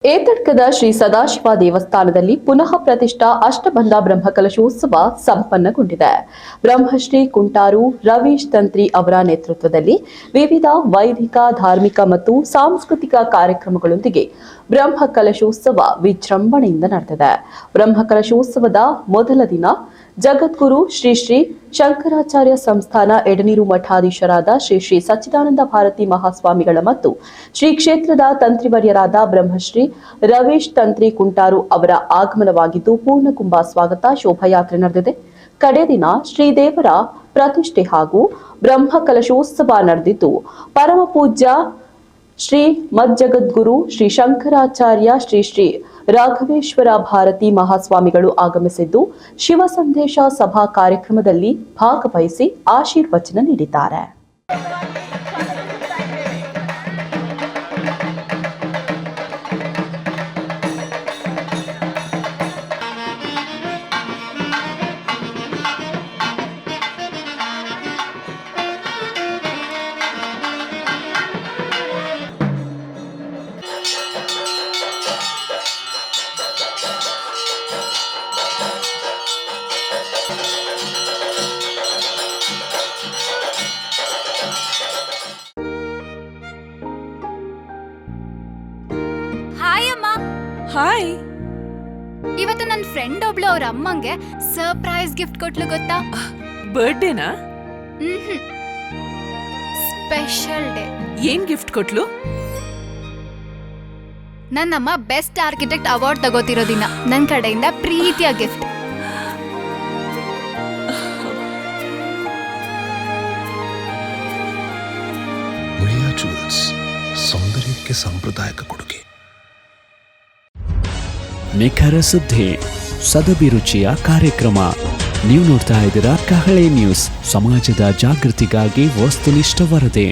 ಏತಡ್ಕದ ಶ್ರೀ ಸದಾಶಿವ ದೇವಸ್ಥಾನದಲ್ಲಿ ಪುನಃ ಪ್ರತಿಷ್ಠಾ ಅಷ್ಟಬಂಧ ಬ್ರಹ್ಮಕಲಶೋತ್ಸವ ಸಂಪನ್ನಗೊಂಡಿದೆ. ಬ್ರಹ್ಮಶ್ರೀ ಕುಂಟಾರು ರವೀಶ್ ತಂತ್ರಿ ಅವರ ನೇತೃತ್ವದಲ್ಲಿ ವಿವಿಧ ವೈದಿಕ, ಧಾರ್ಮಿಕ ಮತ್ತು ಸಾಂಸ್ಕೃತಿಕ ಕಾರ್ಯಕ್ರಮಗಳೊಂದಿಗೆ ಬ್ರಹ್ಮಕಲಶೋತ್ಸವ ವಿಜೃಂಭಣೆಯಿಂದ ನಡೆದಿದೆ. ಬ್ರಹ್ಮಕಲಶೋತ್ಸವದ ಮೊದಲ ದಿನ ಜಗದ್ಗುರು ಶ್ರೀ ಶ್ರೀ ಶಂಕರಾಚಾರ್ಯ ಸಂಸ್ಥಾನ ಎಡನೀರು ಮಠಾಧೀಶರಾದ ಶ್ರೀ ಶ್ರೀ ಸಚ್ಚಿದಾನಂದ ಭಾರತಿ ಮಹಾಸ್ವಾಮಿಗಳ ಮತ್ತು ಶ್ರೀ ಕ್ಷೇತ್ರದ ತಂತ್ರಿವರ್ಯರಾದ ಬ್ರಹ್ಮಶ್ರೀ ರವೀಶ್ ತಂತ್ರಿ ಕುಂಟಾರು ಅವರ ಆಗಮನವಾಗಿದ್ದು ಪೂರ್ಣಕುಂಭ ಸ್ವಾಗತ ಶೋಭಾಯಾತ್ರೆ ನಡೆದಿದೆ. ಕಡೆ ದಿನ ಶ್ರೀದೇವರ ಪ್ರತಿಷ್ಠೆ ಹಾಗೂ ಬ್ರಹ್ಮಕಲಶೋತ್ಸವ ನಡೆದಿದ್ದು ಪರಮ ಪೂಜ್ಯ ಶ್ರೀ ಮಜ್ಜಗದ್ಗುರು ಶ್ರೀ ಶಂಕರಾಚಾರ್ಯ ಶ್ರೀ ಶ್ರೀ ರಾಘವೇಶ್ವರ ಭಾರತಿ ಮಹಾಸ್ವಾಮಿಗಳು ಆಗಮಿಸಿದ್ದು ಶಿವ ಸಂದೇಶ ಸಭಾ ಕಾರ್ಯಕ್ರಮದಲ್ಲಿ ಭಾಗವಹಿಸಿ ಆಶೀರ್ವಚನ ನೀಡಿದ್ದಾರೆ. ಹಾಯ್ ಅಮ್ಮ. ಹಾಯ್. ಇವತ್ತು ನನ್ನ ಫ್ರೆಂಡ್ ಒಬ್ಳು ಅವ್ರ ಅಮ್ಮಂಗೆ ಸರ್ಪ್ರೈಸ್ ಗಿಫ್ಟ್ ಕೊಟ್ಲು ಗೊತ್ತಾ? ಬರ್ಡೇನಾ? Special day. ಏನ್ ಗಿಫ್ಟ್ ಕೊಟ್ಲು? ನನ್ನಮ್ಮ ಬೆಸ್ಟ್ ಆರ್ಕಿಟೆಕ್ಟ್ ಅವಾರ್ಡ್ ತಗೋತಿರೋ ದಿನ ನನ್ನ ಕಡೆಯಿಂದ ಪ್ರೀತಿಯ ಗಿಫ್ಟ್. ಉಳಿಯಾ ಜುವೆಲ್ಸ್, ಸೌಂದರ್ಯಕ್ಕೆ ಸಾಂಪ್ರದಾಯಿಕ ಕೊಡುಗೆ. ನಿಖರ ಸುದ್ದಿ, ಸದಭಿರುಚಿಯ ಕಾರ್ಯಕ್ರಮ. ನೀವು ನೋಡ್ತಾ ಇದ್ದೀರಾ ಕಹಳೆ ನ್ಯೂಸ್, ಸಮಾಜದ ಜಾಗೃತಿಗಾಗಿ ವಸ್ತುನಿಷ್ಠ ವರದಿ.